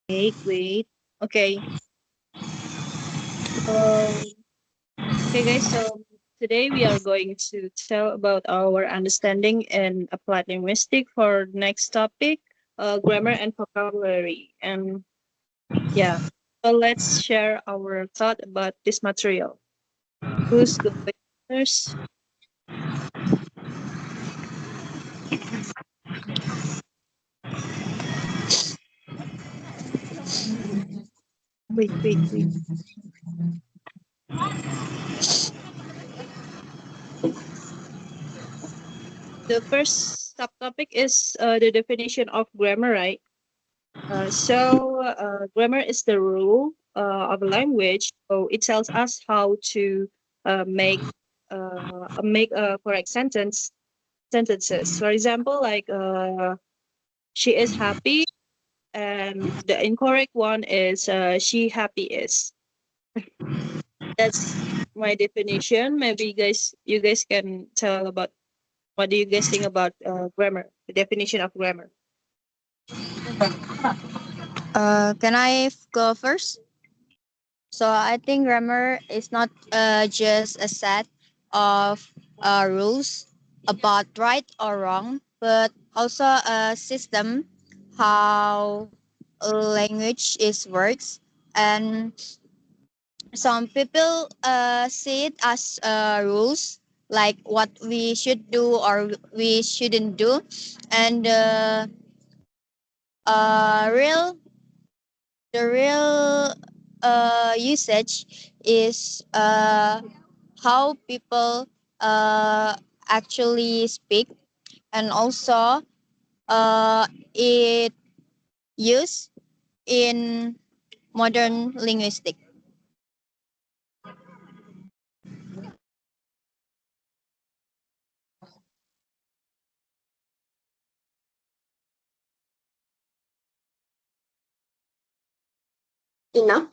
Wait. Okay. So, okay, guys. So today we are going to tell about our understanding and applied linguistics for next topic, grammar and vocabulary. And yeah, so let's share our thought about this material. Who's going first? Wait. The first subtopic is the definition of grammar, right? Grammar is the rule of a language. So it tells us how to make a correct sentences. For example, like she is happy, and the incorrect one is she happy is. That's my definition. Maybe you guys can tell about what do you guys think about grammar, the definition of grammar. Can go first? So I think grammar is not just a set of rules about right or wrong, but also a system how language is works. And some people see it as rules, like what we should do or we shouldn't do, and real the real usage is how people actually speak, and also it used in modern linguistic. Enough.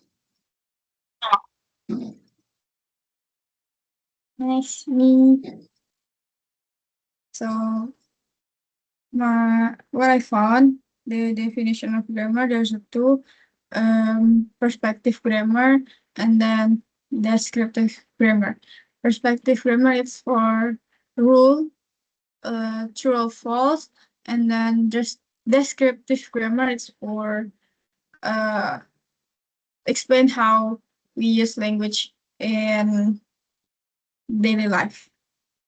Next, me. So, what I found the definition of grammar. There's a two, perspective grammar and then descriptive grammar. Perspective grammar is for rule, true or false, and then just descriptive grammar is for uh explain how we use language in daily life.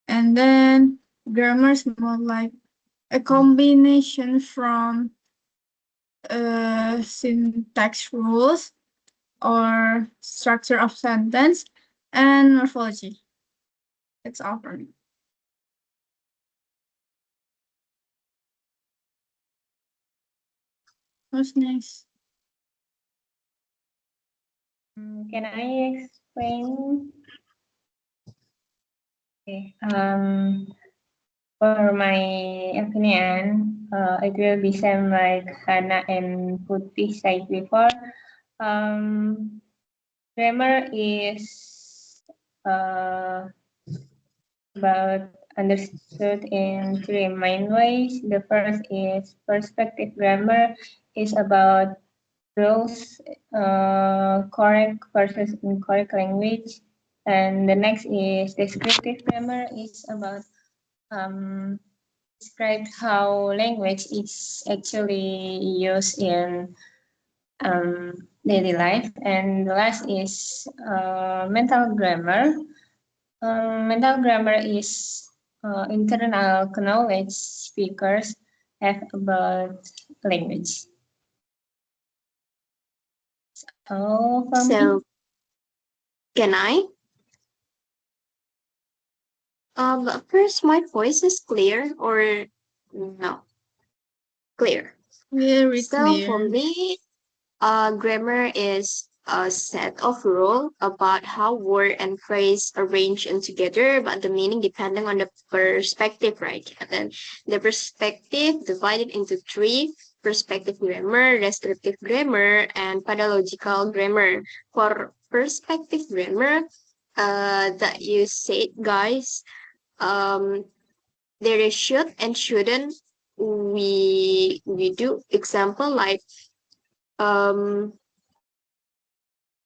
And then grammar is more like a combination from syntax rules or structure of sentence and morphology. That's all for me. What's next? Can I explain? Okay. For my opinion, it will be same like Hana and Putih said before. Grammar is about understood in three main ways. The first is perspective grammar, is about rules, correct versus incorrect language. And the next is descriptive grammar, is about describe how language is actually used in daily life. And the last is mental grammar. Mental grammar is internal knowledge speakers have about language. So, can I? First, my voice is clear or no? Clear. Very So for clear. me, grammar is a set of rules about how word and phrase arrange and together, but the meaning depending on the perspective, right? And then the perspective divided into three: perspective grammar, descriptive grammar, and pedagogical grammar. For perspective grammar, that you said, guys, there is should and shouldn't we do example like Um,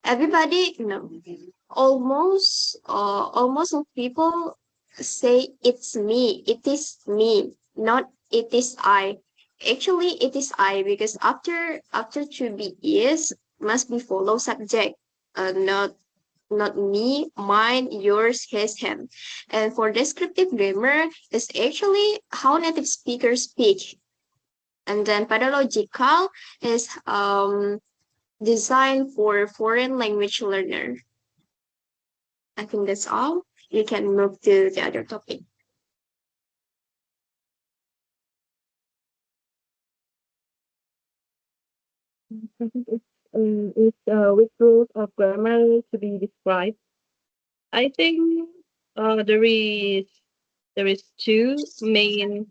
everybody, no, almost all people say it's me, it is me, not it is I. Actually, it is I because after to be is must be follow subject, not me, mine, yours, his, him. And for descriptive grammar, is actually how native speakers speak. And then pedagogical is designed for foreign language learner. I think that's all. We can move to the other topic. Which rules of grammar to be described? I think there is two main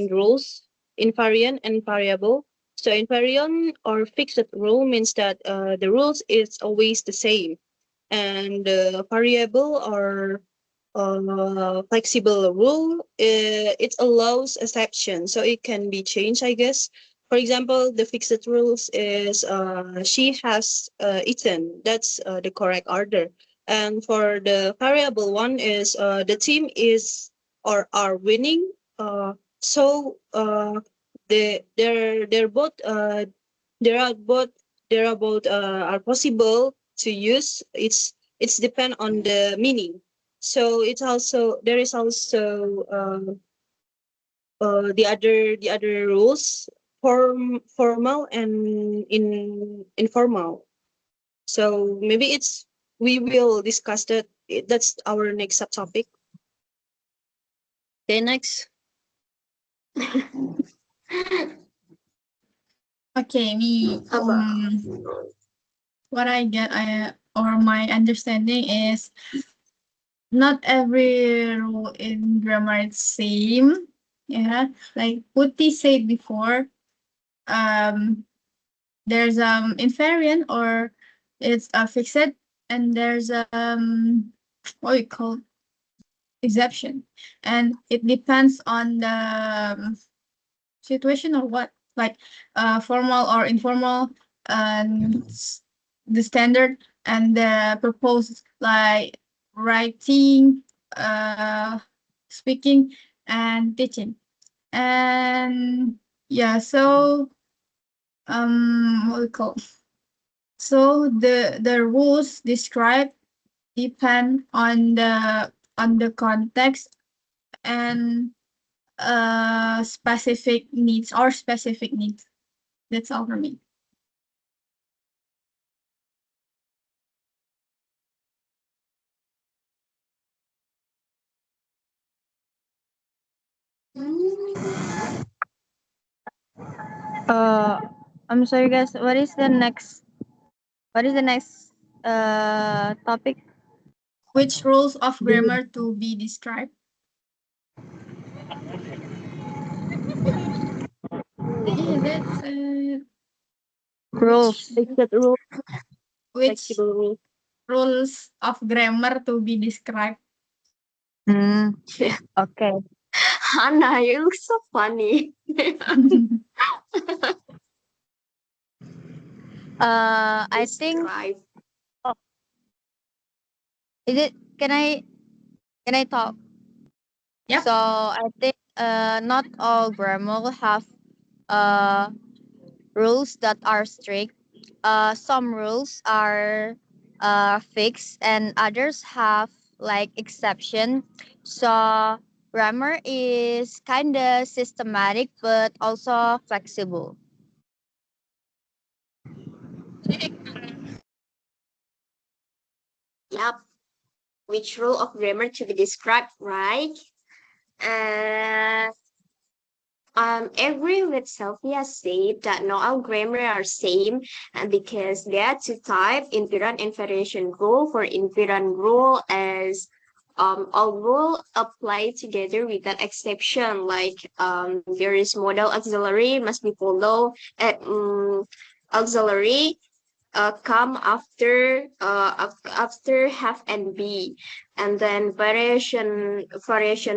rules: invariant and variable. So invariant or fixed rule means that the rules is always the same, and variable or flexible rule, it allows exception, so it can be changed, I guess. For example, the fixed rules is she has eaten. That's the correct order. And for the variable one is the team is or are winning. So they're both there are both are possible to use. It's depend on the meaning. So it's also there is also the other rules, formal and informal. So maybe it's we will discuss that. That's our next subtopic. Okay, next. Okay, me. About What I get, or my understanding is not every rule in grammar is same. Yeah, like Putti said before. Um, there's invariant or it's a fixed, and there's what we call exception, and it depends on the situation or what, like formal or informal, and the standard and the proposed, like writing, uh speaking, and teaching. And yeah, so what we call, so the rules described depend on the context and specific needs. That's all for me. Uh, I'm sorry, guys. What is the next topic? Which rules of grammar to be described? Is it Rules. Fixed rule, which flexible rule. rules of grammar to be described? Mm, yeah. okay. Hannah, you look so funny. I think. Describe. Oh, is it? Can I talk? Yep. So I think not all grammar will have uh rules that are strict. Some rules are fixed, and others have like exception. So grammar is kind of systematic, but also flexible. Yep. Which rule of grammar to be described, right? Uh, agree with Sophia said that not all grammar are same, and because there are two type, inferent and variation rule. For inferent rule as all rule apply together without exception. Like there is modal auxiliary must be follow auxiliary come after after have and be. And then variation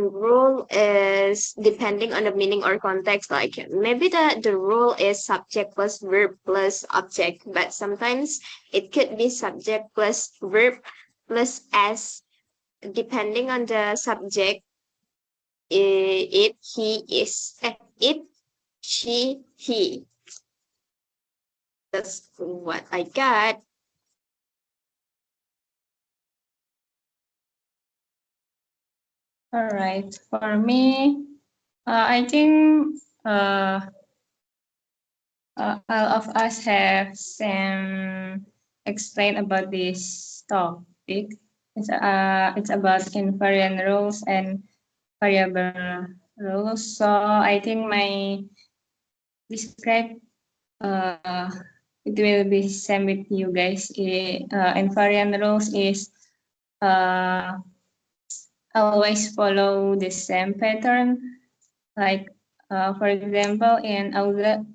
rule is depending on the meaning or context. Like maybe the rule is subject plus verb plus object, but sometimes it could be subject plus verb plus s, depending on the subject. It, he, is, it, she, he. That's what I got. All right. For me, I think all of us have some explain about this topic. It's about invariant rules and variable rules. So I think my describe uh, it will be same with you guys. Invariant rules is uh, always follow the same pattern. Like for example, in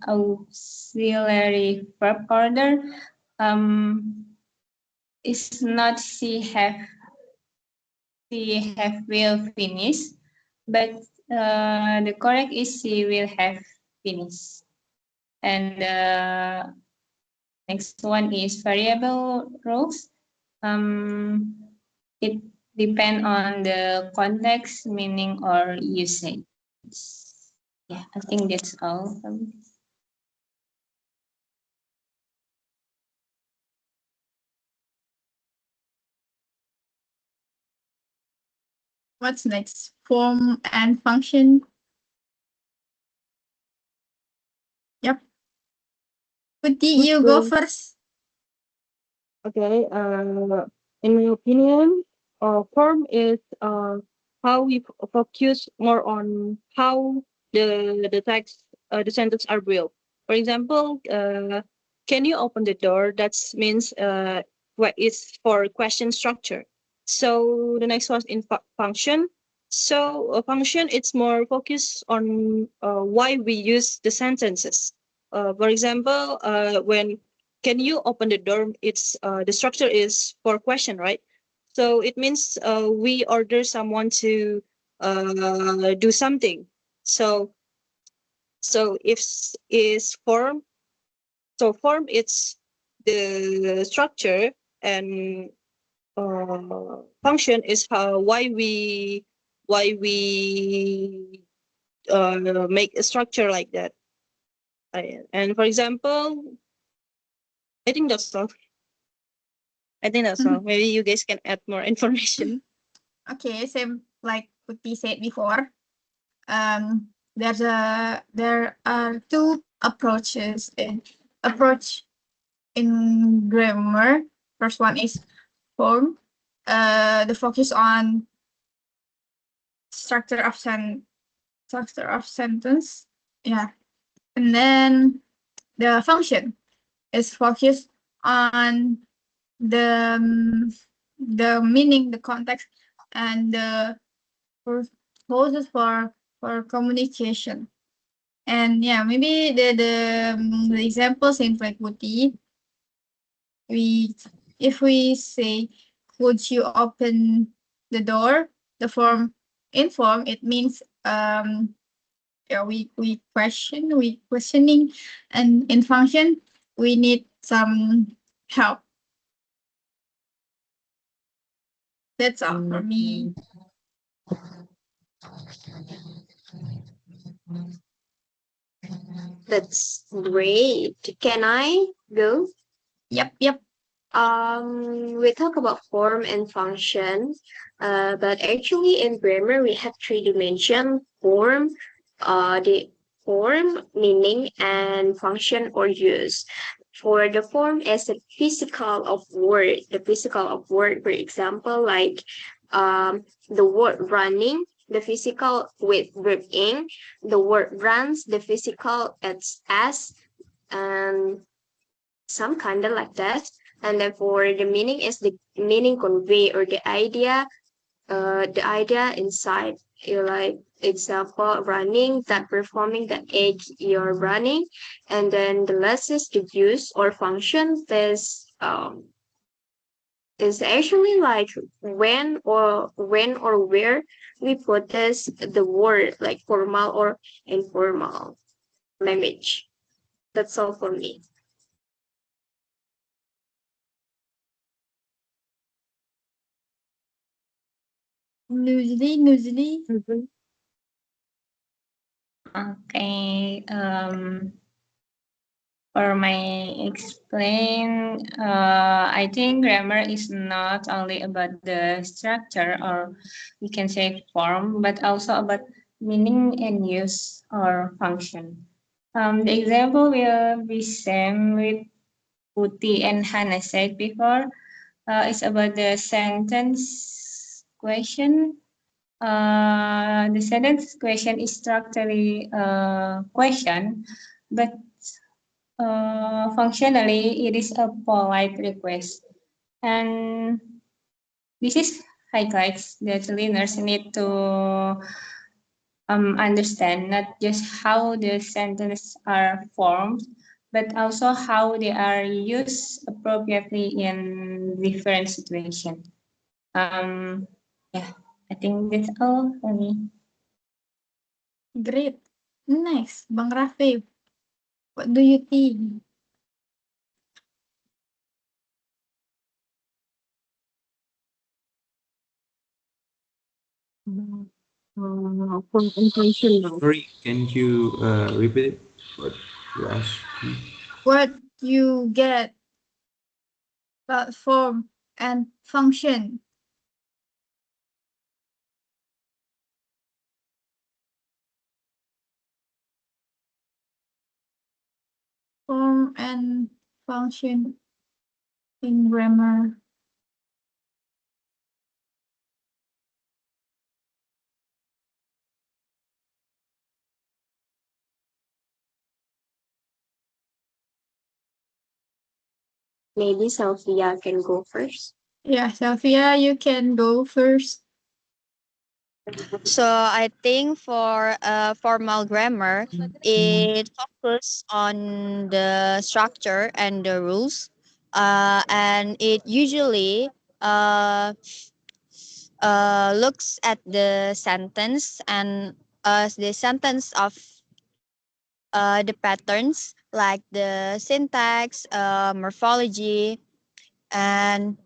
auxiliary verb order, it's not she have will finish, but the correct is she will have finished. And next one is variable rules. It depend on the context, meaning, or usage. Yeah, I think that's all from me. What's next? Form and function. Yep. Putty, you go So, first. okay, in my opinion, form is how we focus more on how the text, the sentence are built. For example, can you open the door? That means what is for question structure. So the next one in function. So a function, it's more focused on why we use the sentences. For example, when can you open the door, it's the structure is for question, right? So it means we order someone to do something. So if is form, so form it's the structure, and function is how why we make a structure like that. And for example, I think that's all. I think that's all. Maybe you guys can add more information. Okay, same like Putty said before. There are two approaches in grammar. First one is form. The focus on structure of sentence. Yeah, and then the function is focused on the meaning, the context, and the purposes for communication. And yeah, maybe the example seems like Putty. We if we say, "Could you open the door?" The form in form it means yeah, we questioning, and in function we need some help. That's all for me. That's great. Can I go? Yep. We talk about form and function, but actually in grammar we have three dimension: form, the form, meaning, and function or use. For the form is the physical of word, for example, like the word running, the physical with verb ing, the word runs, the physical it's as, and some kind of like that. And then for the meaning is the meaning convey or the idea inside. You like example running, that performing that age you're running. And then the last is the use or function. is actually like when or where we put this the word like formal or informal language. That's all for me. Nuzli. Mhm. Okay. For my explain, I think grammar is not only about the structure or we can say form, but also about meaning and use or function. The example will be same with Puti and Hannah said before. It's about the sentence question. The sentence question is structurally a question, but functionally, it is a polite request, and this is highlights that learners need to understand not just how the sentences are formed, but also how they are used appropriately in different situations. Um, yeah, I think that's all for me. Great. Next, Bang Rafi. What do you think? For intention now. Sorry, can you repeat it? What you asked me? What you get about form and function? Form and function in grammar. Maybe Sophia can go first. Yeah, Sophia, you can go first. So I think for formal grammar, it focuses on the structure and the rules, and it usually uh, looks at the sentence and the sentence of the patterns like the syntax, morphology, and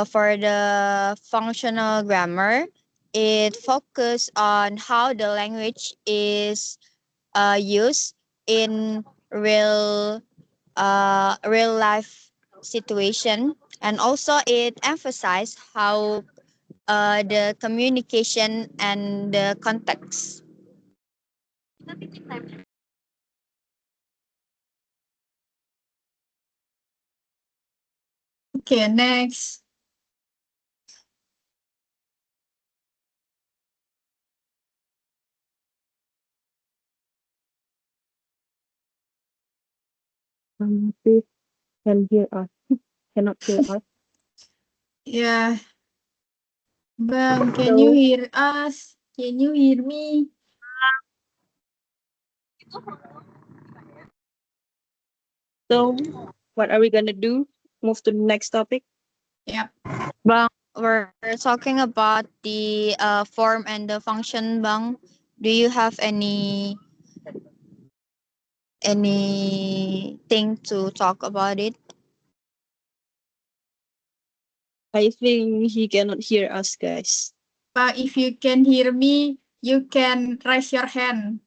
for the functional grammar, it focuses on how the language is used in real life situation, and also it emphasizes how the communication and the context. Okay, next. Please can hear us. Cannot hear us. Yeah, Bang, can you So, hear us? Can you hear me? so what are we gonna do? Move to the next topic. Yep. Bang, we're talking about the form and the function. Bang, do you have anything to talk about it? I think he cannot hear us, guys. But if you can hear me, you can raise your hand.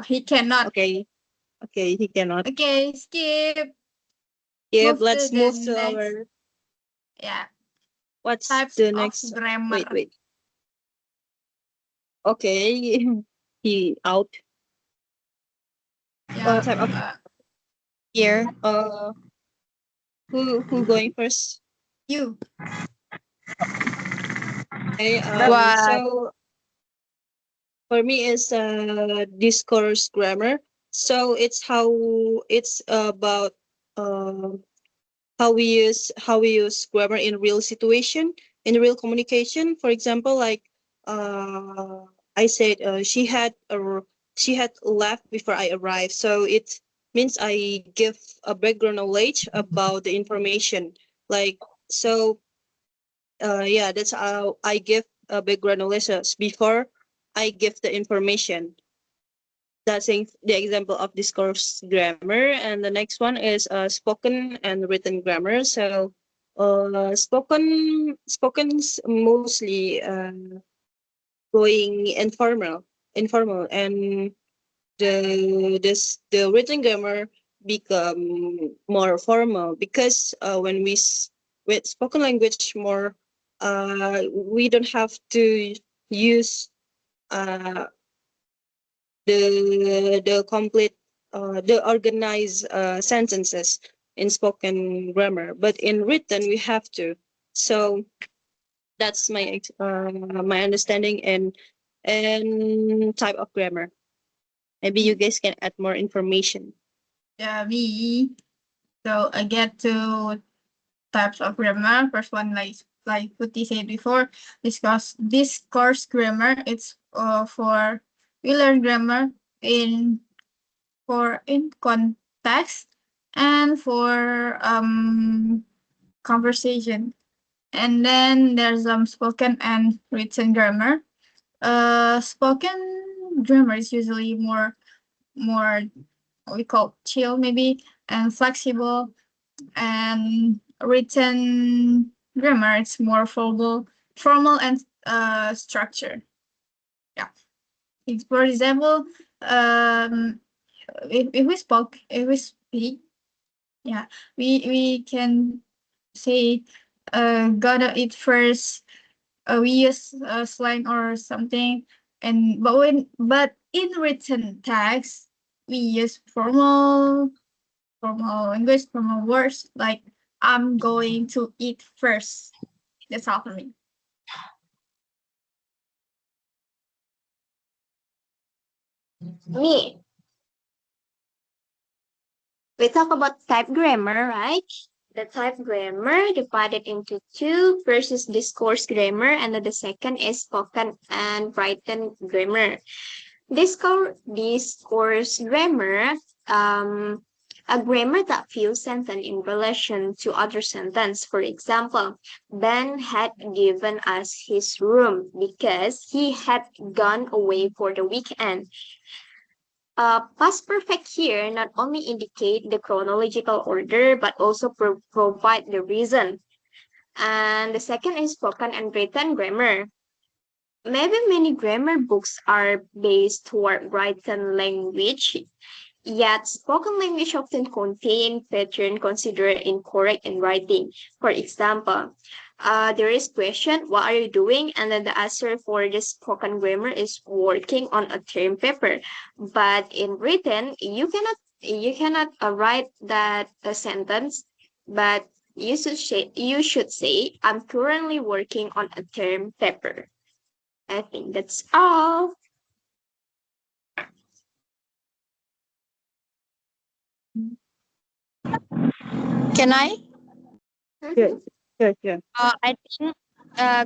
He cannot. Okay, okay, he cannot. Okay, skip. Yep, Move to let's the move to next. our Yeah, what's types the of next? Wait, grammar. wait. Okay, he out. Yeah. Type of Here, uh, who going first? You. Okay. what So for me is discourse grammar. So it's about uh how we use grammar in real situation, in real communication. For example, like I said, she had left before I arrived. So means I give a background knowledge about the information. Like so, yeah, that's how I give a background knowledge before I give the information. That's the example of discourse grammar, and the next one is spoken and written grammar. So, spoken's mostly going informal, and the written grammar become more formal because with spoken language more, we don't have to use uh, the complete the organized sentences in spoken grammar, but in written we have to. So that's my understanding and type of grammar. Maybe you guys can add more information. Yeah, me. So I get two types of grammar. First one, like Putty said before, discourse grammar. It's for we learn grammar in in context and for conversation. And then there's spoken and written grammar. Spoken grammar is usually more what we call chill maybe and flexible, and written grammar it's more formal and structured. Yeah. For example, um, if we speak, yeah, we can say, gotta eat first. We use slang or something, and but in written text we use formal English, formal words like I'm going to eat first. That's all for me. Me. We talk about type grammar, right? The type grammar divided into two. First is discourse grammar, and then the second is spoken and written grammar. Discourse grammar, um, a grammar that views sentence in relation to other sentence. For example, Ben had given us his room because he had gone away for the weekend. Past perfect here not only indicate the chronological order but also provide the reason. And the second is spoken and written grammar. Maybe many grammar books are based toward written language, yet spoken language often contain pattern considered incorrect in writing. For example, there is question, what are you doing? And then the answer for the spoken grammar is working on a term paper. But in written, you cannot write that sentence, but you should say I'm currently working on a term paper. I think that's all. Can I? Yeah, yeah, yeah. I think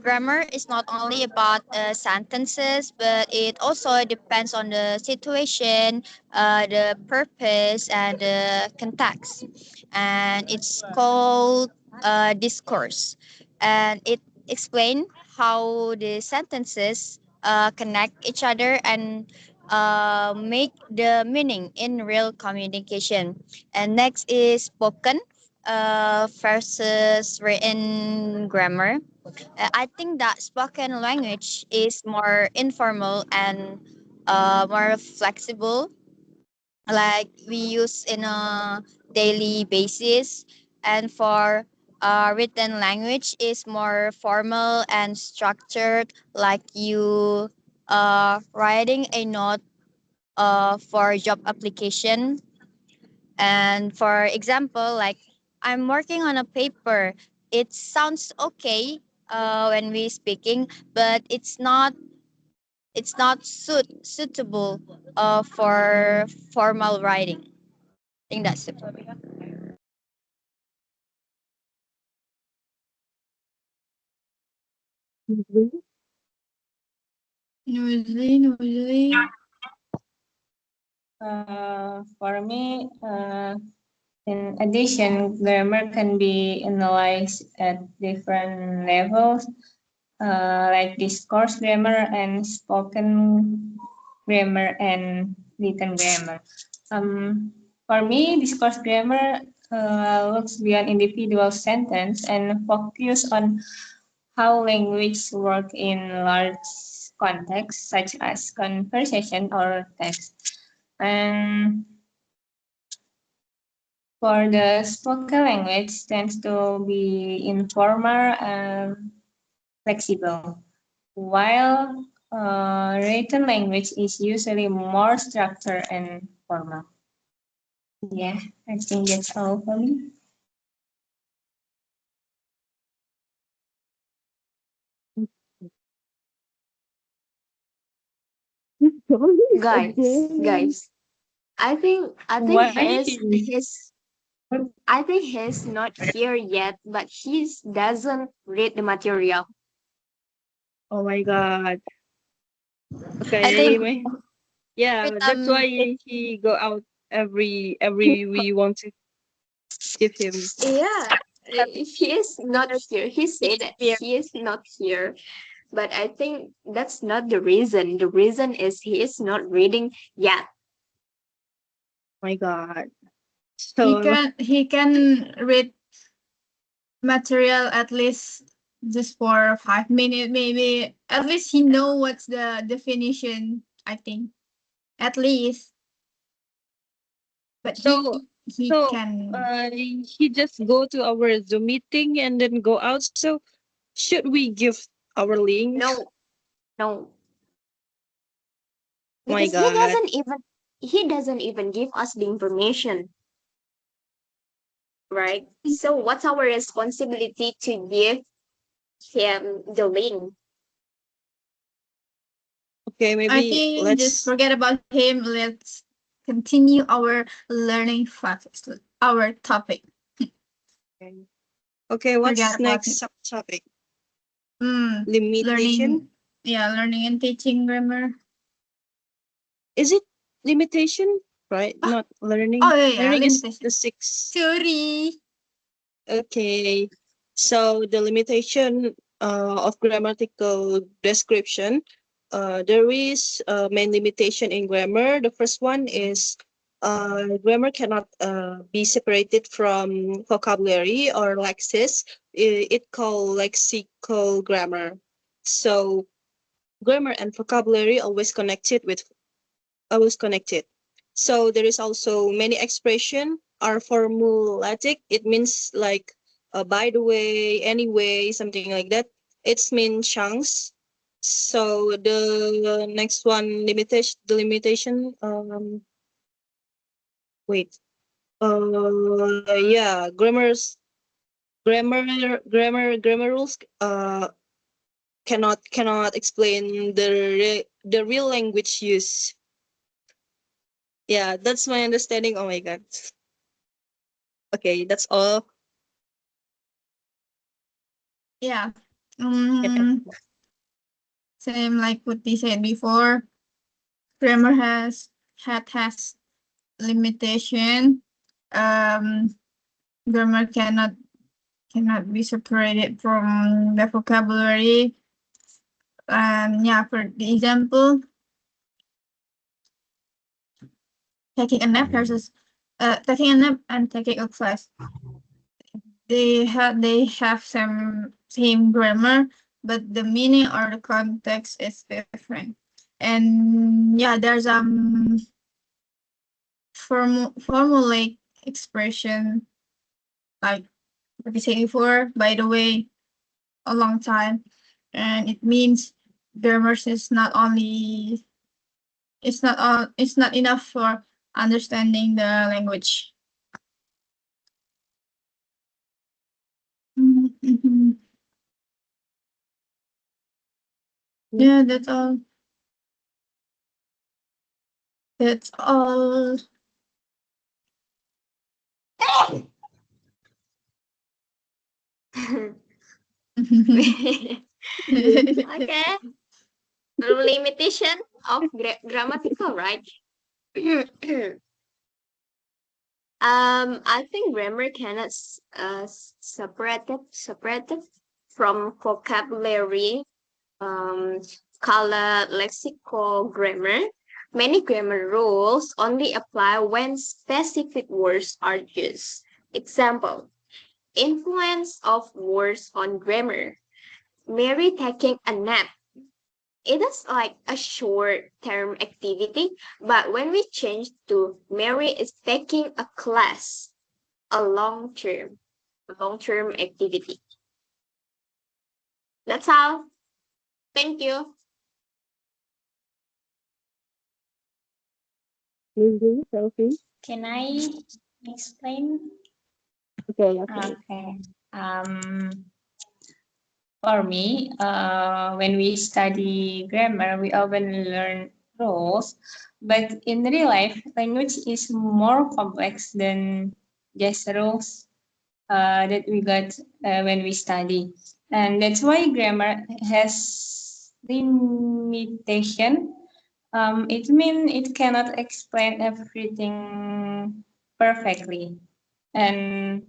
grammar is not only about sentences, but it also depends on the situation, the purpose, and the context. And it's called discourse. And it explains how the sentences connect each other and make the meaning in real communication. And next is spoken versus written grammar. I think that spoken language is more informal and more flexible, like we use in a daily basis. And for written language is more formal and structured, like you writing a note for job application. And for example, like I'm working on a paper, it sounds okay when we speaking, but it's not suitable for formal writing. I think that's it. Usually, For me, in addition, grammar can be analyzed at different levels, like discourse grammar and spoken grammar and written grammar. For me, discourse grammar looks beyond individual sentence and focus on how language work in large contexts such as conversation or text. And for the spoken language tends to be informal and flexible, while written language is usually more structured and formal. Yeah, I think that's all for me. Guys, I think Why? I think he's not here yet, but he doesn't read the material. Oh my God. I Okay. think every Yeah, that's time why he go out every we want to give him. Yeah, if he is not here, he said that he he is not here. But I think that's not the reason. The reason is he is not reading yet. My God. He So can read material at least just for 5 minutes, maybe. At least he know what's the definition. I think at least, but so he so can. he just go to our Zoom meeting and then go out. So should we give our link? No, no, My because God. he doesn't even give us the information, right? So what's our responsibility to give him the link? Okay, I maybe think just let's. forget about him. Let's continue our learning facts, our topic. Okay, Forget what's about next him. subtopic? Mm, Limitation. learning and teaching grammar. Is it limitation? Right? Ah, Not learning. oh yeah, Learning is limitation. the six. Sorry. Okay. So the limitation of grammatical description, there is a main limitation in grammar. The first one is grammar cannot be separated from vocabulary or lexis. It called lexical grammar. So grammar and vocabulary always connected. So there is also many expression are formulatic. It means like by the way, anyway, something like that. It's mean chunks. So the next one limitation wait. Yeah, grammar rules cannot explain the real language use. Yeah, that's my understanding. Oh my God. Okay, that's all. Yeah. Yeah. Same like what they said before. Grammar has limitation. Um, grammar cannot be separated from the vocabulary. Yeah, for the example, taking a nap versus taking a nap and taking a class. They have some same grammar, but the meaning or the context is different. And yeah, there's formulaic expression like what we said before. By the way, a long time, and it means grammar is not only it's not enough for understanding the language. Mhm. Yeah, that's all. That's all. Okay, limitation of grammatical, right? I think grammar cannot separate it from vocabulary, color, lexical grammar. Many grammar rules only apply when specific words are used. Example, influence of words on grammar. Mary taking a nap. It is like a short term activity, but when we change to Mary is taking a class, a long term activity. That's all. Thank you. Maybe, Sophie? Can I explain? Okay, okay. Okay. For me, when we study grammar, we often learn rules, but in real life, language is more complex than just rules that we got when we study. And that's why grammar has limitation. It means it cannot explain everything perfectly. And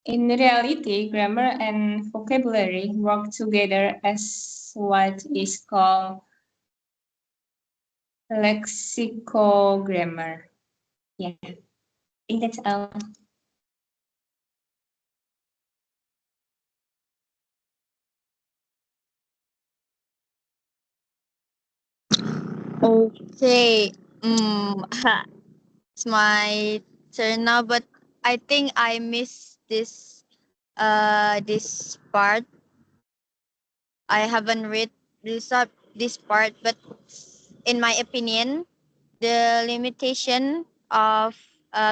in reality, grammar and vocabulary work together as what is called lexicogrammar. Yeah, I think that's all. Okay. It's my turn now, but I think I missed this part. I haven't read this part, but in my opinion, the limitation of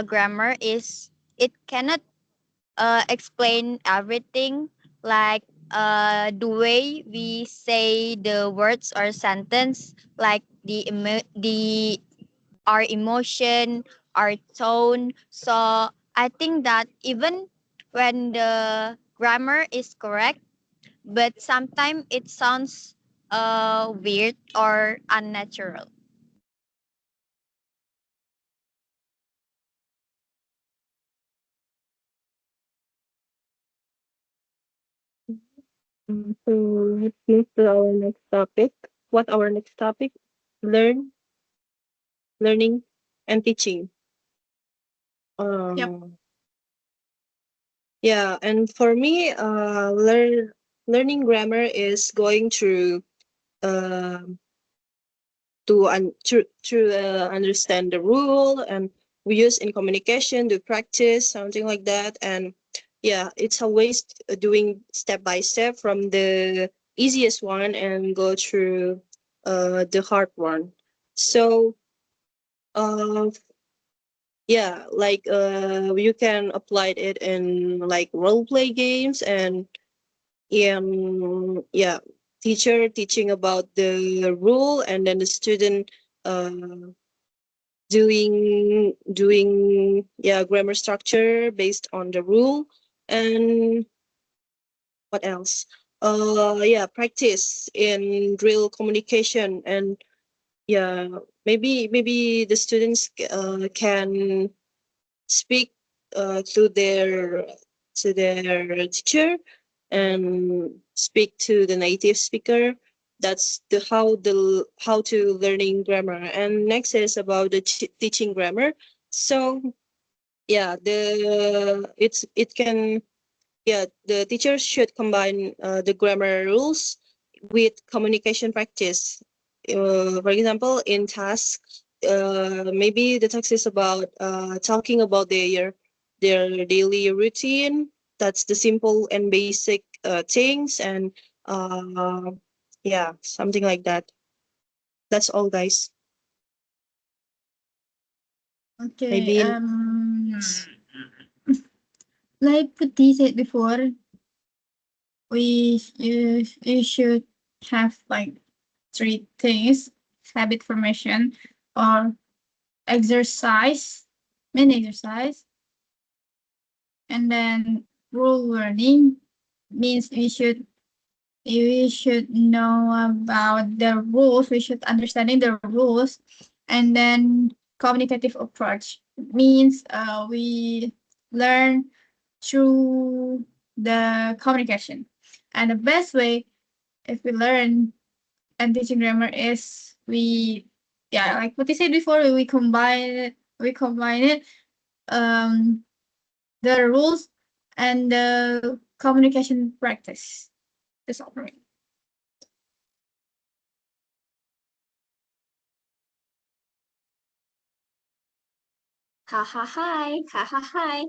grammar is it cannot explain everything, like the way we say the words or sentence, like the our emotion, our tone. So I think that even when the grammar is correct, but sometimes it sounds weird or unnatural. So let's move to our next topic. What our next topic? Learn, learning, and teaching. Yep. Um, yeah, and for me, learning grammar is going through um to understand the rule, and we use in communication to practice something like that. And yeah, it's always doing step by step from the easiest one and go through the hard one. So uh yeah, like you can apply it in like role play games, and yeah, teacher teaching about the rule, and then the student uh doing yeah, grammar structure based on the rule. And what else? Yeah, practice in real communication. And yeah, maybe the students can speak to their teacher, and speak to the native speaker. That's how to learning grammar. And next is about the teaching grammar. So yeah, it can, yeah, the teacher should combine the grammar rules with communication practice. For example, in task, maybe the task is about talking about their daily routine. That's the simple and basic things. And uh, yeah, something like that. That's all, guys. Okay. Maybe Like Putty said before, you should have like three things: habit formation, or exercise, main exercise, and then rule learning means we should know about the rules. We should understanding the rules, and then communicative approach. It means we learn through the communication. And the best way if we learn and teaching grammar is we like what you said before, we combine it the rules and the communication practice. That's all for me. Ha ha hi, ha ha hi.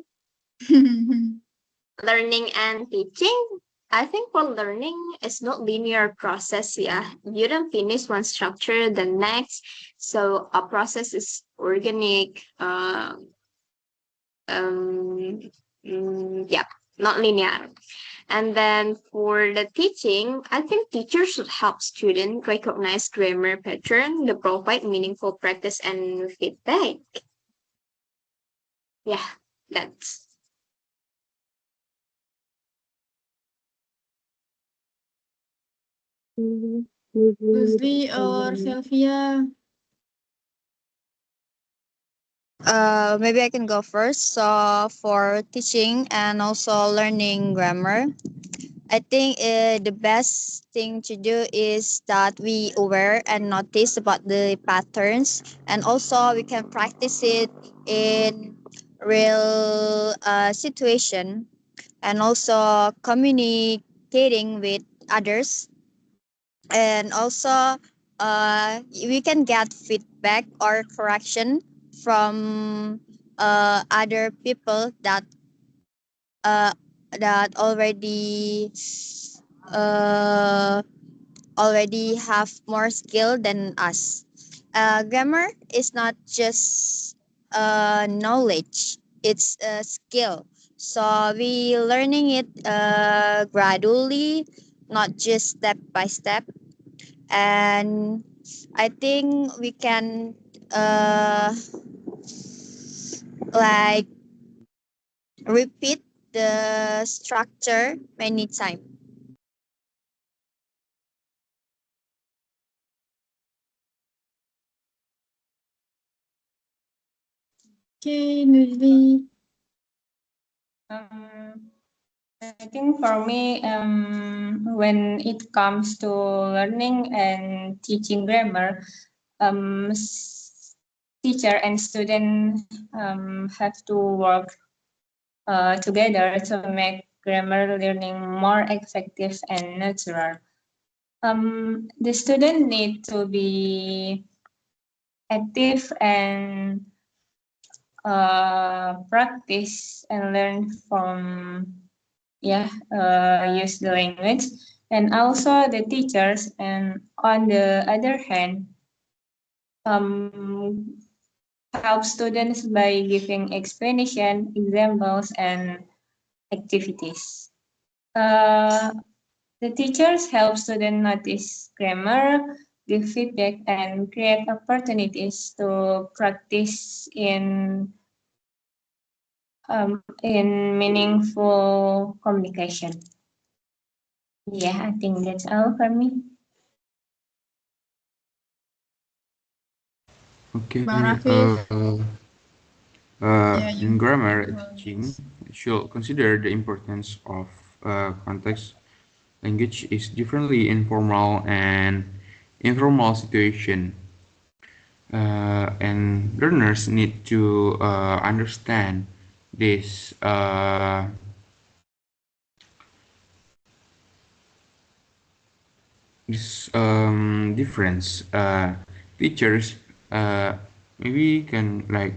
Learning and teaching. I think for learning, it's not linear process. Yeah, you don't finish one structure the next. So a process is organic. Yeah, not linear. And then for the teaching, I think teachers should help students recognize grammar pattern, to provide meaningful practice and feedback. Yeah, that's Leslie or Sylvia? Maybe I can go first. So for teaching and also learning grammar, I think the best thing to do is that we aware and notice about the patterns, and also we can practice it in real situation, and also communicating with others, and also we can get feedback or correction from other people uh, that uh, already have more skill than us. Grammar is not just knowledge; it's a skill. So we learning it gradually, not just step by step. And I think we can uh, like repeat the structure many times. Okay, Leslie. I think for me, when it comes to learning and teaching grammar, teacher and student have to work together to make grammar learning more effective and natural. The student need to be active and practice and learn from use the language, and also the teachers, and on the other hand um, help students by giving explanation, examples, and activities. uh, the teachers help students notice grammar, give feedback, and create opportunities to practice in meaningful communication. Yeah, I think that's all for me. Okay. Bang Rafif. Yeah, In you. grammar teaching, we should consider the importance of context. Language is differently in formal and informal situation, and learners need to understand this difference. Teachers maybe can like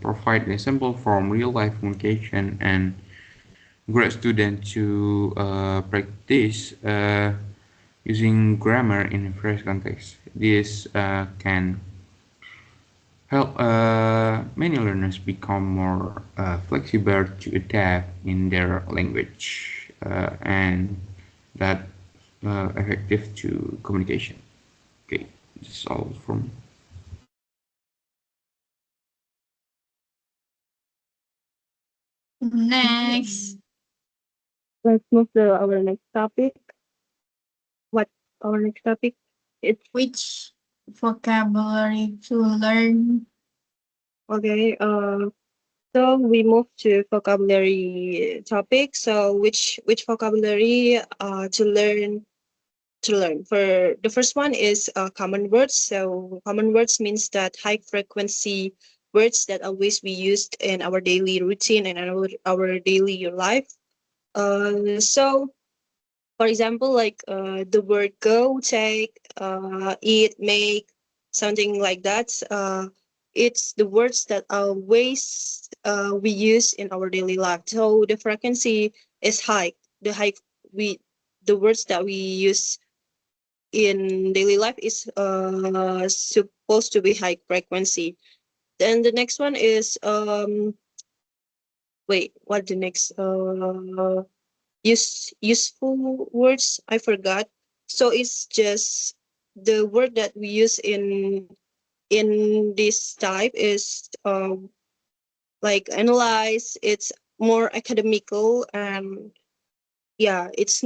provide an example from real life communication and grad students to practice using grammar in fresh context. This can help many learners become more flexible to adapt in their language and that effective to communication. Okay, that's all from. Next. Let's move to our next topic. What our next topic? It's Which vocabulary to learn Okay. So we move to vocabulary topic. So which vocabulary to learn? For the first one is common words. So common words means that high frequency words that always be used in our daily routine and our daily life. So for example, like the word go, take, eat, make, something like that. It's the words that always we use in our daily life. So the frequency is high. We the words that we use in daily life is supposed to be high frequency. Then the next one is wait, what the next useful words I forgot. So it's just the word that we use in this type is like analyze. It's more academical, and yeah, it's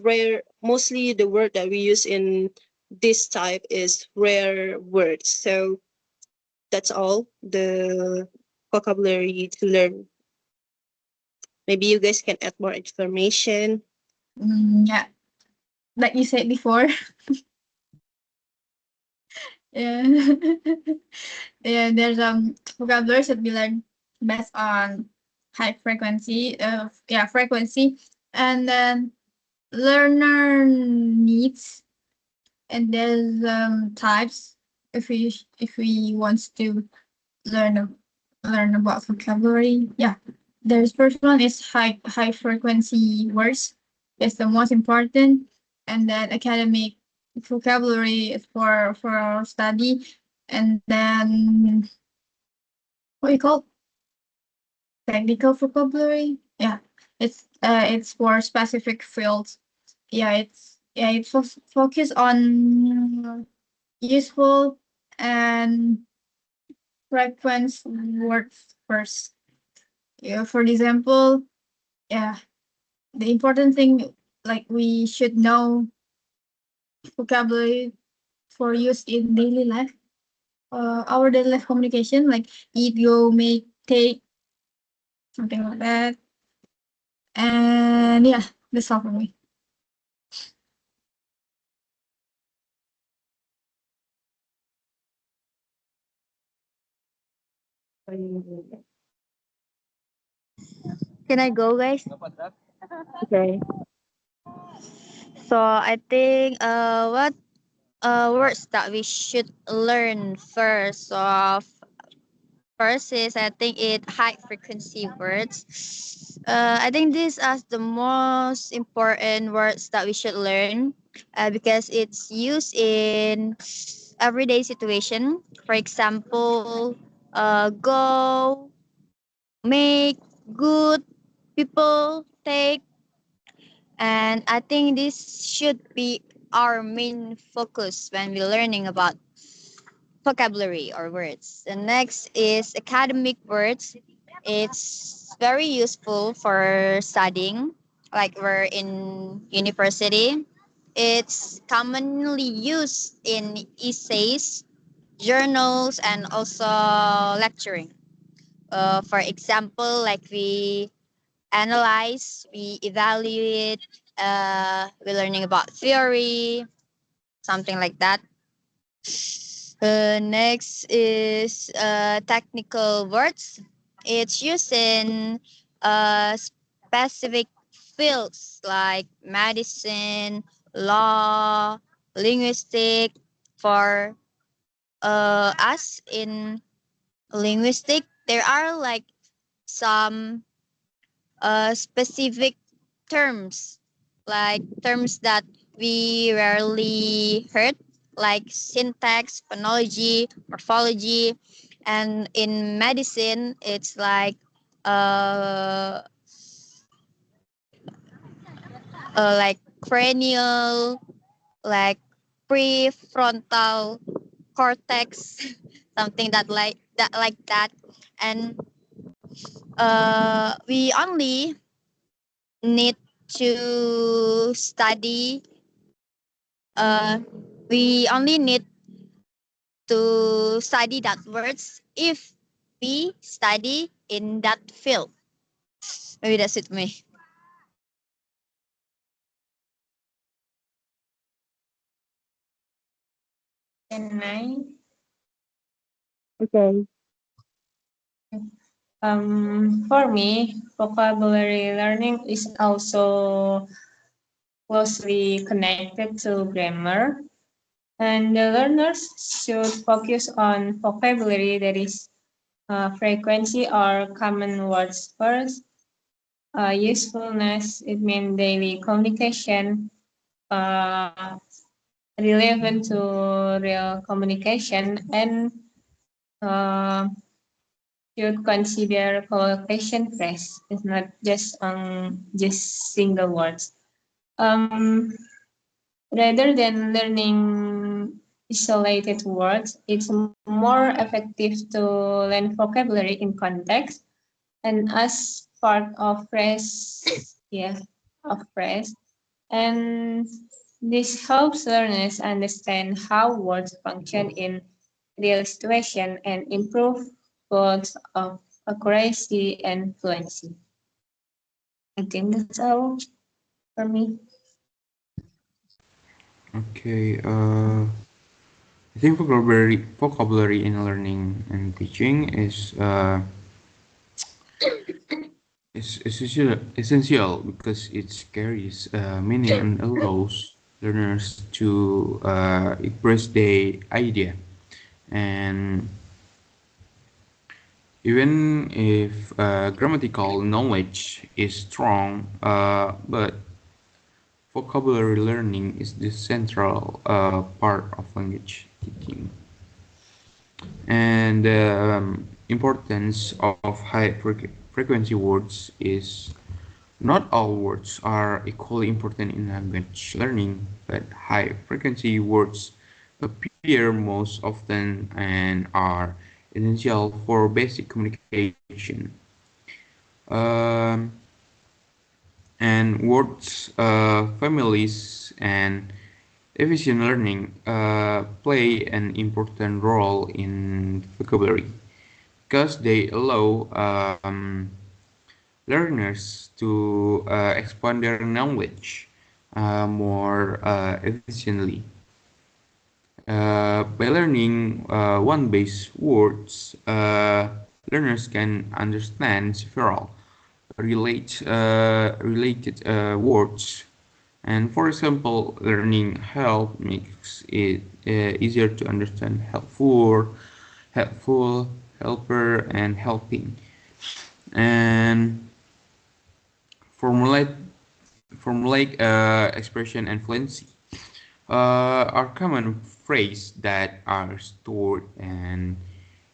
rare. Mostly the word that we use in this type is rare words. So that's all the vocabulary to learn. Maybe you guys can add more information. Yeah, like you said before. Yeah. Yeah, there's vocabularies that we learn based on high frequency, frequency, and then learner needs, and there's types if we wants to learn learn about vocabulary. Yeah, there's first one is high frequency words. It's the most important, and then academic vocabulary is for our study, and then what you call technical vocabulary. Yeah, it's for specific fields. It's focus on useful and frequent words first. Yeah, for example, yeah, the important thing, like we should know vocabulary for use in daily life. Our daily life communication, like eat, go, make, take, something like that. And yeah, that's all for me. Can I go, guys? Okay. So I think what words that we should learn first of first is I think it high frequency words. I think these are the most important words that we should learn because it's used in everyday situation. For example, go, make, good, people, take, and I think this should be our main focus when we're learning about vocabulary or words. The next is academic words. It's very useful for studying, like we're in university. It's commonly used in essays, journals, and also lecturing. For example, like we analyze, we evaluate, we're learning about theory, something like that. Next is technical words. It's used in specific fields like medicine, law, linguistic. For us in linguistic, there are like some specific terms, like terms that we rarely heard, like syntax, phonology, morphology, and in medicine, it's uh, like cranial, like prefrontal cortex, something that, and we only need to study uh, we only need to study that words if B. Study in that field. Maybe that's it for me. Can I? Okay. For me, vocabulary learning is also closely connected to grammar, and the learners should focus on vocabulary that is frequency or common words first. Usefulness, it means daily communication, uh, relevant to real communication, and uh, should consider collocation phrase. It's not just single words. Um, Rather than learning isolated words, it's more effective to learn vocabulary in context and as part of phrase, yeah, of phrase. And this helps learners understand how words function in real situation and improve both of accuracy and fluency. I think that's all for me. Okay. I think vocabulary in learning and teaching is essential because it carries meaning and allows learners to express their idea. And even if grammatical knowledge is strong, but vocabulary learning is the central part of language teaching. And the importance of high frequency words is not all words are equally important in language learning, but high frequency words appear most often and are essential for basic communication. Um, and words, families, and efficient learning play an important role in vocabulary because they allow learners to expand their knowledge more efficiently. By learning one base words, learners can understand several related words. And for example, learning help makes it easier to understand helpful, helper, and helping. And formulate formulaic expression and fluency are common phrases that are stored and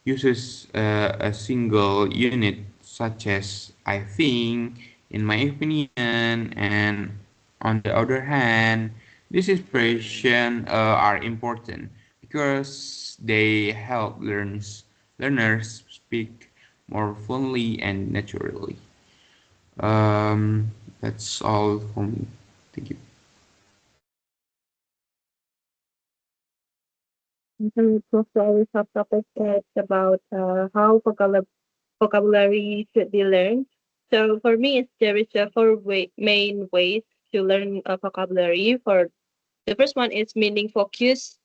uses a single unit such as I think, in my opinion, and on the other hand, these expressions are important because they help learners speak more fluently and naturally. Um, that's all for me. Thank you. So close to our subtopic is about how vocabulary should be learned. So for me, there is main ways to learn vocabulary. For the first one is meaning focus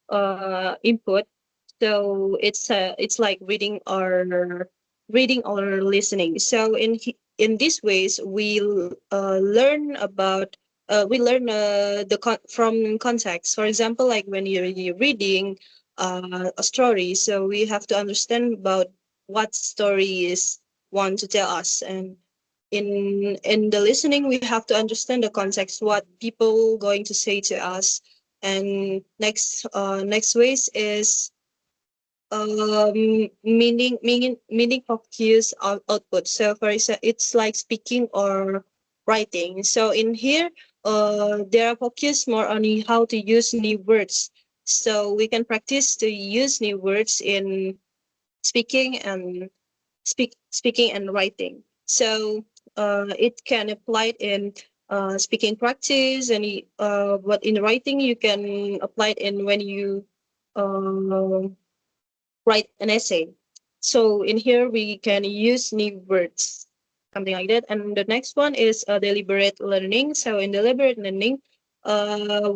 input. So it's like reading or listening. So in these ways we learn about we learn from context. For example, like when you're reading a story, so we have to understand about what story is want to tell us. And in the listening we have to understand the context, what people going to say to us. And next ways is meaning focus on output. So for example, it's like speaking or writing. So in here there are focus more on how to use new words, so we can practice to use new words in speaking and speaking and writing. So it can apply it in speaking practice, and but in writing you can apply it in when you uh, write an essay. So in here we can use new words, something like that. And the next one is deliberate learning. So in deliberate learning,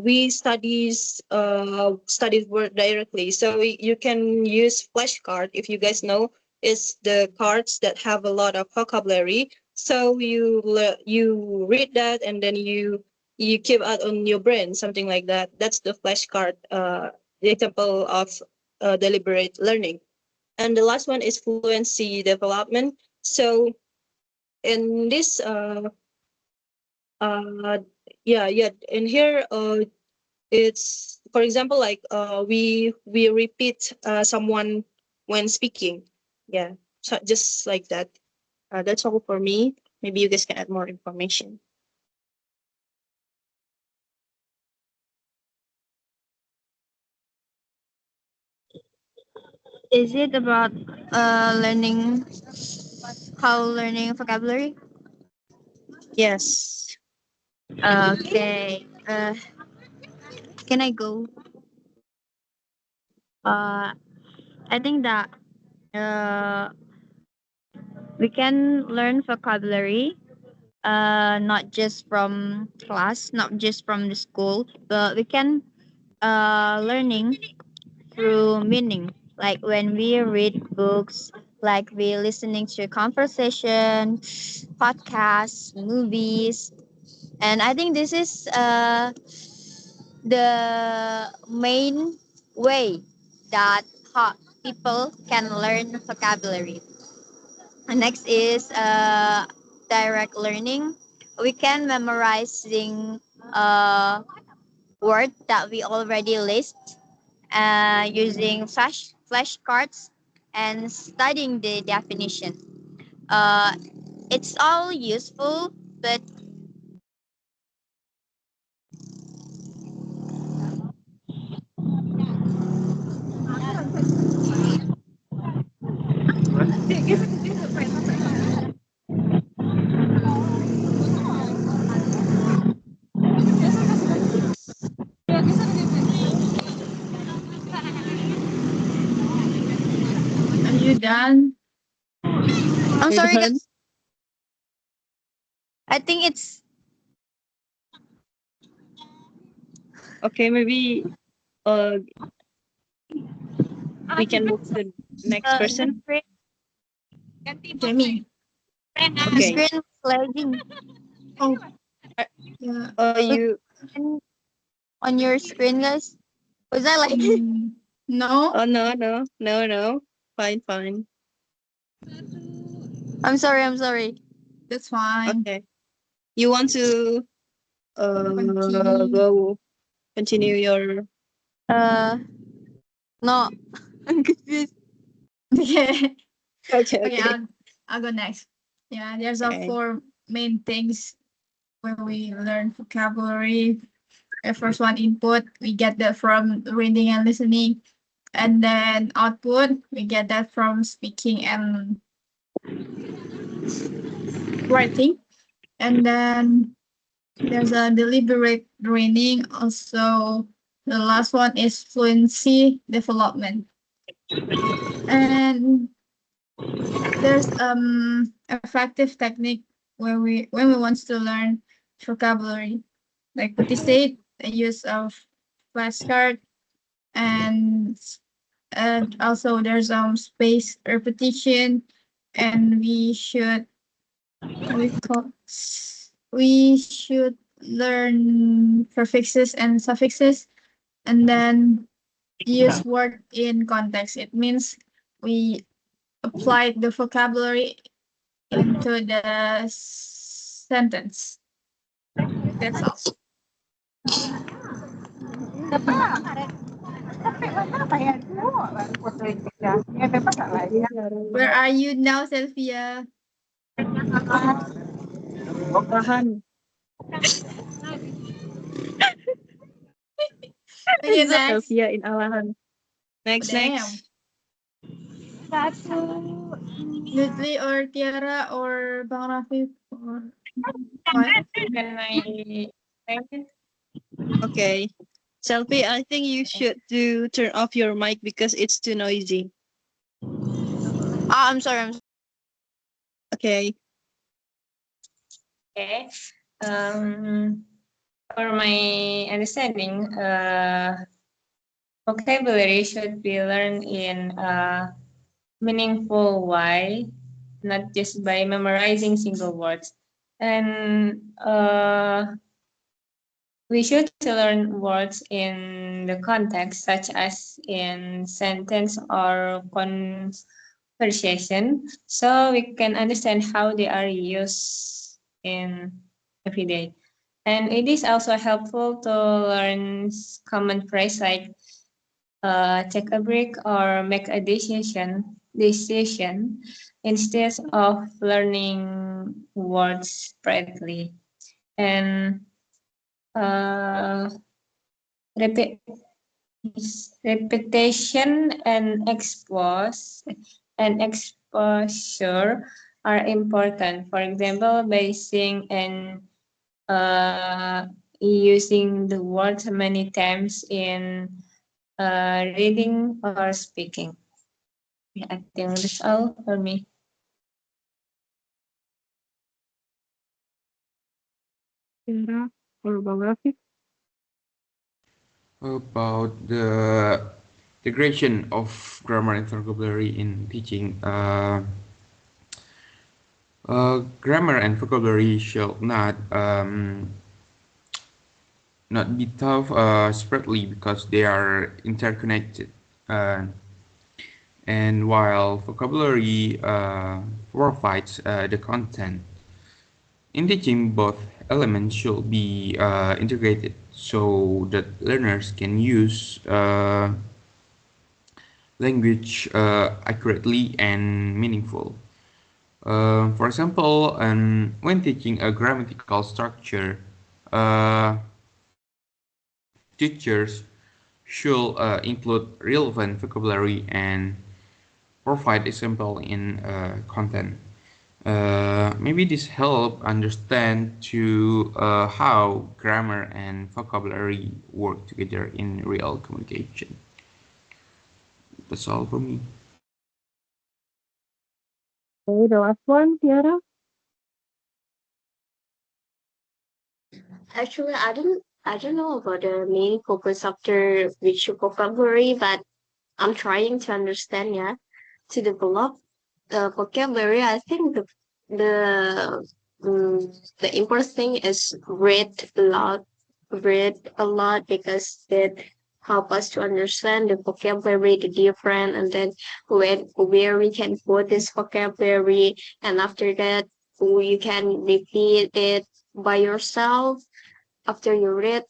we studies word directly. So you can use flashcard, if you guys know, is the cards that have a lot of vocabulary. So you read that and then you keep out on your brain, something like that. That's the flashcard example of deliberate learning. And the last one is fluency development. So in this uh yeah in here it's, for example, like we repeat someone when speaking. Yeah, so just like that. That's all for me. Maybe you guys can add more information. Is it about learning how learning vocabulary? Yes. Okay. Can I go? Uh, I think that uh, we can learn vocabulary not just from class, not just from the school, but we can learning through meaning. Like when we read books, like we listening to conversation, podcasts, movies, and I think this is the main way that people can learn vocabulary. And next is direct learning. We can memorizing word that we already list using flashcards and studying the definition. Uh, it's all useful, but Are you done? I'm We're sorry, done. guys. I think it's Okay, maybe we can move to the next the person. screen. Jamie. The Okay. screen was lagging. Oh, yeah. You And on your screen, guys. Was that like? No, Oh, no. Fine, fine. I'm sorry. I'm sorry. that's fine. Okay. You want to Continue. go continue your Uh, no, I'm confused. Okay. okay, Okay, okay. I'll go next. Yeah, there's a Okay. four main things when we learn vocabulary. The first one, input, we get that from reading and listening. And then output, we get that from speaking and writing. And then there's a deliberate training. Also, the last one is fluency development. And there's effective technique when we want to learn vocabulary. Like what they say, the use of flashcard and also there's space repetition, and we should learn prefixes and suffixes, and then use word in context. It means we apply the vocabulary into the sentence. That's all. Where are you now, Sylvia? Tahan. Okay, next. Sophia in Alahan. Next, Damn. next. Lutli or Tiara or Bang Rafi or what? Can I explain? Okay. Selfie, I think you should turn off your mic because it's too noisy. I'm sorry. Okay. Okay. For my understanding, vocabulary should be learned in a meaningful way, not just by memorizing single words. And we should learn words in the context, such as in sentence or conversation, so we can understand how they are used in every day. And it is also helpful to learn common phrase like take a break or make a decision instead of learning words separately. And uh, repeat repetition and exposure are important. For example, by saying and using the words many times in reading or speaking. Yeah, I think that's all for me. Tiara or Bang Rafiq? About the integration of grammar and vocabulary in teaching. Grammar and vocabulary shall not be taught separately because they are interconnected. Uh, and while vocabulary provides the content, in teaching both elements should be integrated so that learners can use language accurately and meaningful. For example, when teaching a grammatical structure, uh, teachers should include relevant vocabulary and provide example in content. Maybe this help understand to how grammar and vocabulary work together in real communication. That's all for me. Okay, the last one, Tiara. Actually, I don't know about the main focus after which vocabulary, but I'm trying to understand, yeah, to develop the vocabulary. I think the the important thing is read a lot because it help us to understand the vocabulary, the different, and then where we can put this vocabulary, and after that you can repeat it by yourself after you read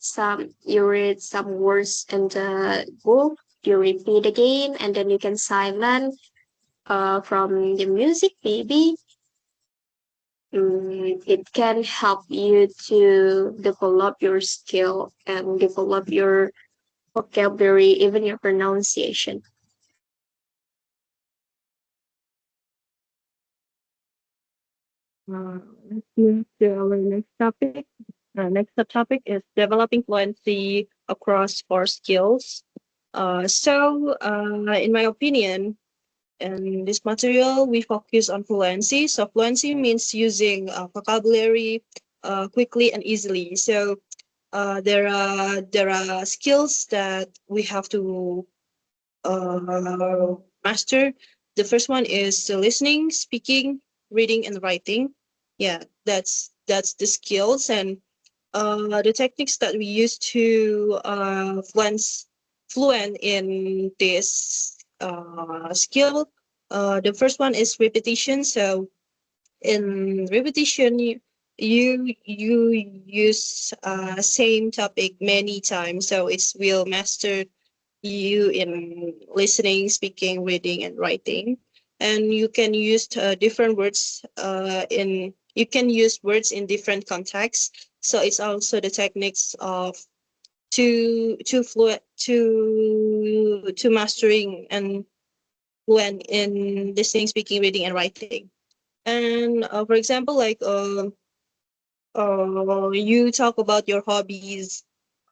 some words in the book, you repeat again, and then you can silent from the music maybe. It can help you to develop your skill and develop your vocabulary, even your pronunciation. Let's move to our next topic. Next subtopic is developing fluency across four skills. In my opinion, in this material, we focus on fluency. So fluency means using vocabulary quickly and easily. So there are skills that we have to master. The first one is listening, speaking, reading, and writing. Yeah, that's the skills and the techniques that we use to fluent in this skill. The first one is repetition. So in repetition, you use same topic many times, so it will master you in listening, speaking, reading, and writing. And you can use different words in you can use words in different contexts. So it's also the techniques of to mastering and fluent in listening, speaking, reading, and writing. And for example, like you talk about your hobbies,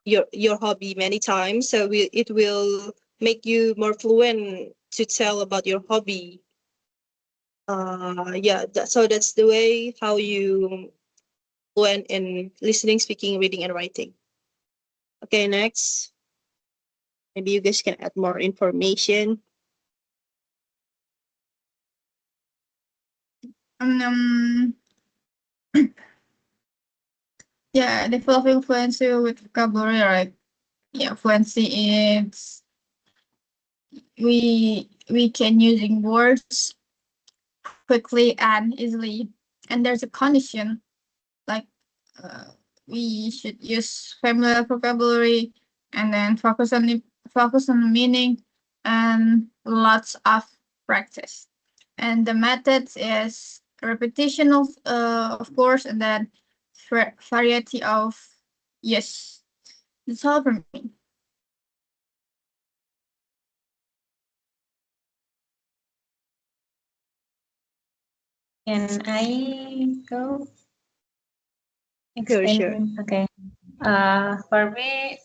your hobby many times, so it will make you more fluent to tell about your hobby. Yeah, so that's the way how you fluent in listening, speaking, reading, and writing. Okay, next. Maybe you guys can add more information. Um, yeah, developing fluency with vocabulary, right? Yeah, fluency is we can using words quickly and easily, and there's a condition like uh, we should use familiar vocabulary and then focus on the meaning and lots of practice. And the methods is repetition of course, and then variety of yes. That's all for me. Can I go Sure. explain? Okay. For me,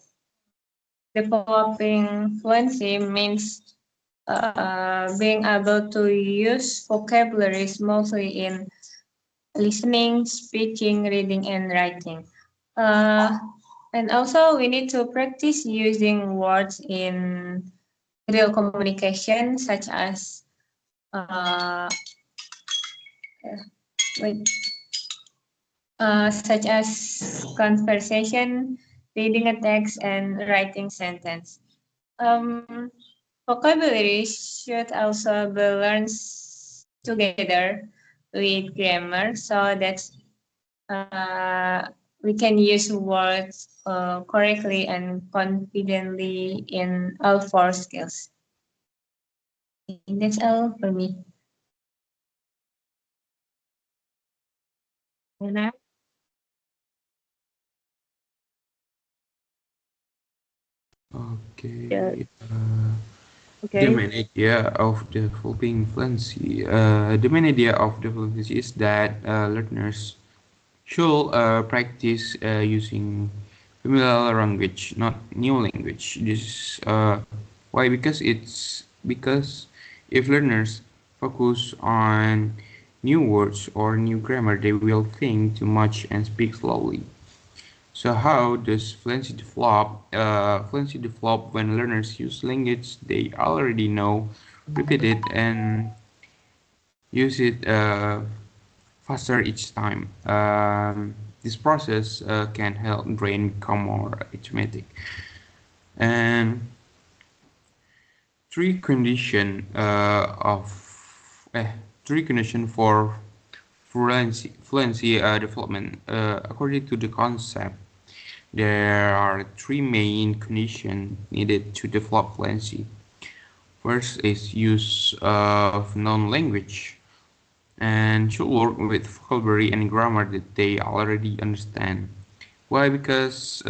developing fluency means being able to use vocabulary mostly in listening, speaking, reading, and writing. Uh, and also, we need to practice using words in real communication, uh, wait, such as conversation, reading a text, and writing sentence. Um, Vocabulary should also be learned together with grammar so that we can use words correctly and confidently in all four skills. That's all for me. And yeah, Okay. The okay. main idea of developing fluency. The main idea of developing fluency is that learners should practice using familiar language, not new language. This why? Because if learners focus on new words or new grammar, they will think too much and speak slowly. So how does fluency develop? Fluency develop when learners use language they already know, repeat it, and use it faster each time. This process can help brain become more automatic. And three condition three condition for fluency development. According to the concept, there are three main conditions needed to develop fluency. First is use of known language and should work with vocabulary and grammar that they already understand. Why? Because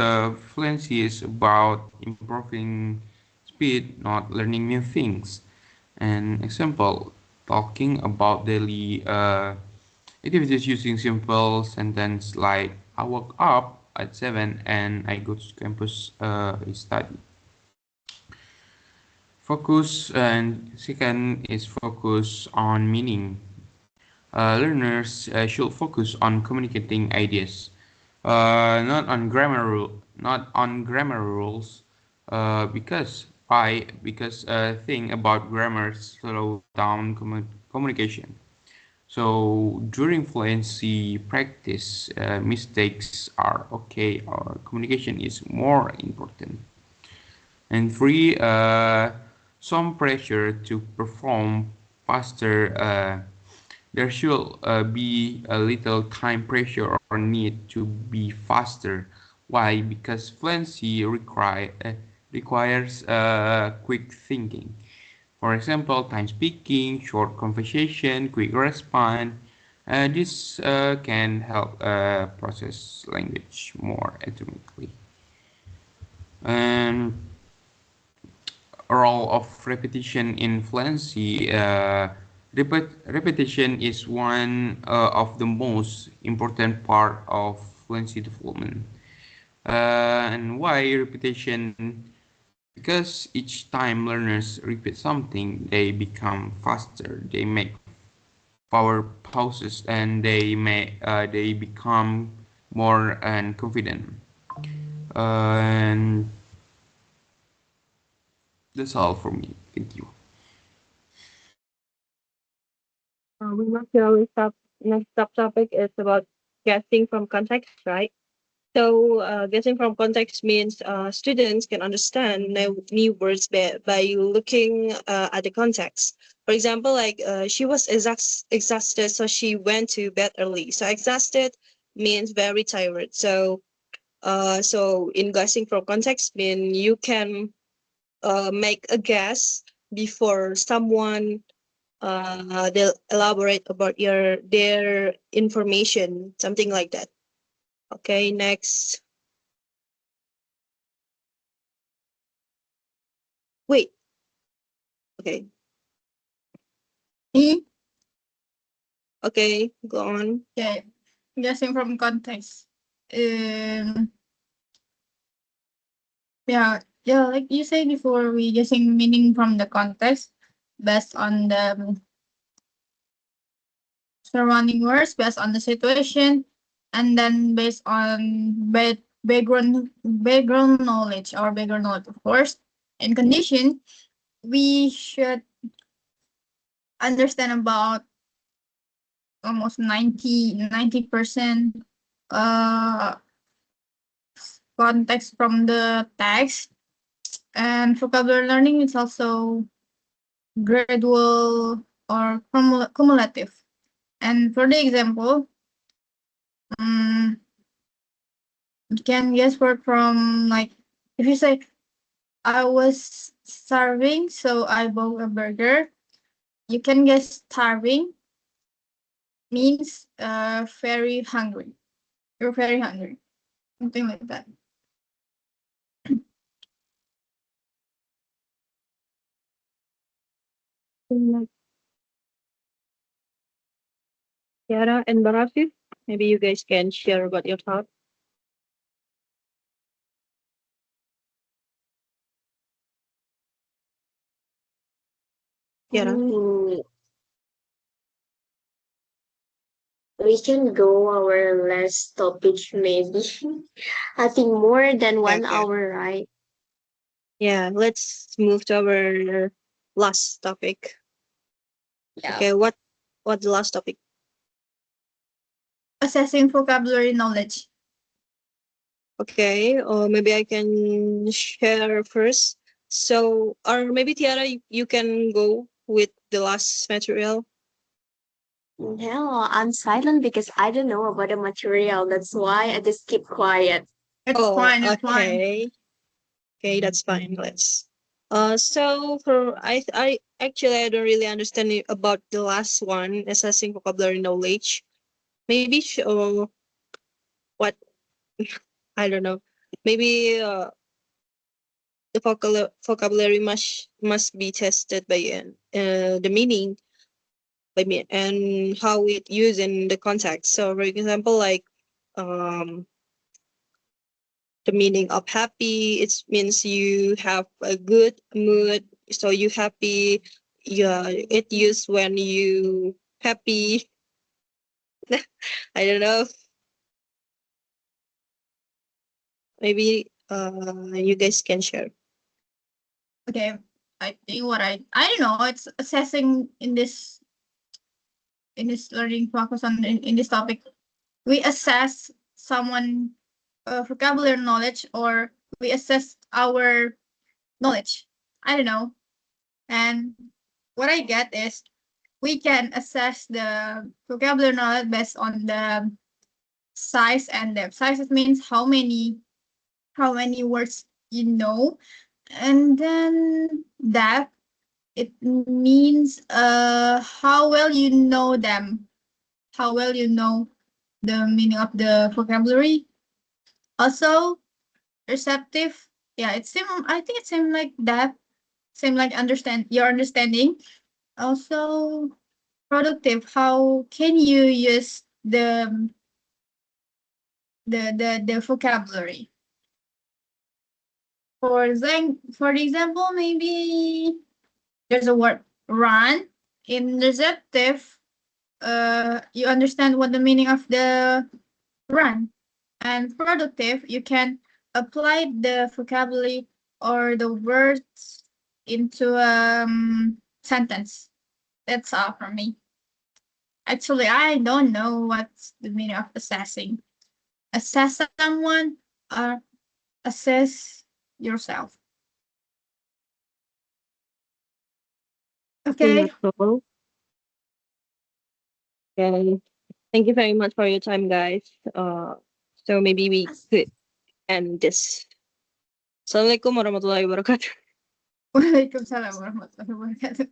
fluency is about improving speed, not learning new things. An example, talking about daily activities using simple sentence like I woke up at 7 and I go to campus study. Focus and second is focus on meaning. Learners should focus on communicating ideas, not on grammar rules. Because why? Because thing about grammar slow down communication. So during fluency practice, mistakes are okay. Or communication is more important. And three, some pressure to perform faster. There should be a little time pressure or need to be faster. Why? Because fluency requires quick thinking. For example, time speaking, short conversation, quick response. This can help process language more automatically. And role of repetition in fluency. Repetition is one of the most important part of fluency development. And why repetition? Because each time learners repeat something, they become faster. They make power pauses, and they become more and confident. And that's all for me. Thank you. We must always stop. Next topic is about guessing from context, right? So, guessing from context means students can understand new words by looking at the context. For example, like she was exhausted, so she went to bed early. So, exhausted means very tired. So in guessing from context, mean you can make a guess before someone they'll elaborate about their information, something like that. Okay, next. Wait. Okay. Me? Okay, go on. Okay. Guessing from context. Um, yeah, like you said before, we guessing meaning from the context based on the surrounding words, based on the situation, and then based on background knowledge, our background knowledge, of course, and condition. We should understand about almost 90% uh context from the text, and vocabulary learning is also gradual or cumulative. And for the example, um, you can guess word from, like, if you say I was starving, so I bought a burger. You can guess starving means very hungry. You're very hungry, something like that. Kiara and Barafi, maybe you guys can share about your thoughts. Kiara? We can go our last topic maybe. I think more than one Okay. hour, right? Yeah, let's move to our last topic. Yeah. Okay, what's the last topic? Assessing vocabulary knowledge. Okay, or maybe I can share first. So, or maybe Tiara, you can go with the last material. No, I'm silent because I don't know about the material. That's why I just keep quiet. It's Oh, fine. It's fine. okay. Okay, that's fine. Let's. So for I actually I don't really understand about the last one, assessing vocabulary knowledge. Maybe what I don't know. Maybe the vocabulary must be tested by the meaning by me and how it used in the context. So for example, like um the meaning of happy, it means you have a good mood, so you happy. Yeah, it used when you happy. I don't know, maybe you guys can share. Okay. I think what I don't know. It's assessing in this learning focus on in this topic. We assess someone vocabulary knowledge, or we assess our knowledge. I don't know. And what I get is we can assess the vocabulary knowledge based on the size and depth. Size means how many words you know, and then depth, it means how well you know them, how well you know the meaning of the vocabulary. Also, receptive, yeah, it's same. I think it's same like that, same like your understanding. Also, productive, how can you use the vocabulary. For example, maybe there's a word run in receptive. you understand what the meaning of the run. And productive, you can apply the vocabulary or the words into a sentence. That's all from me. Actually, I don't know what's the meaning of assessing. Assess someone or assess yourself. think Okay. that's all. Okay. Thank you very much for your time, guys. So maybe we could end this. Assalamualaikum warahmatullahi wabarakatuh. Waalaikumsalam warahmatullahi wabarakatuh.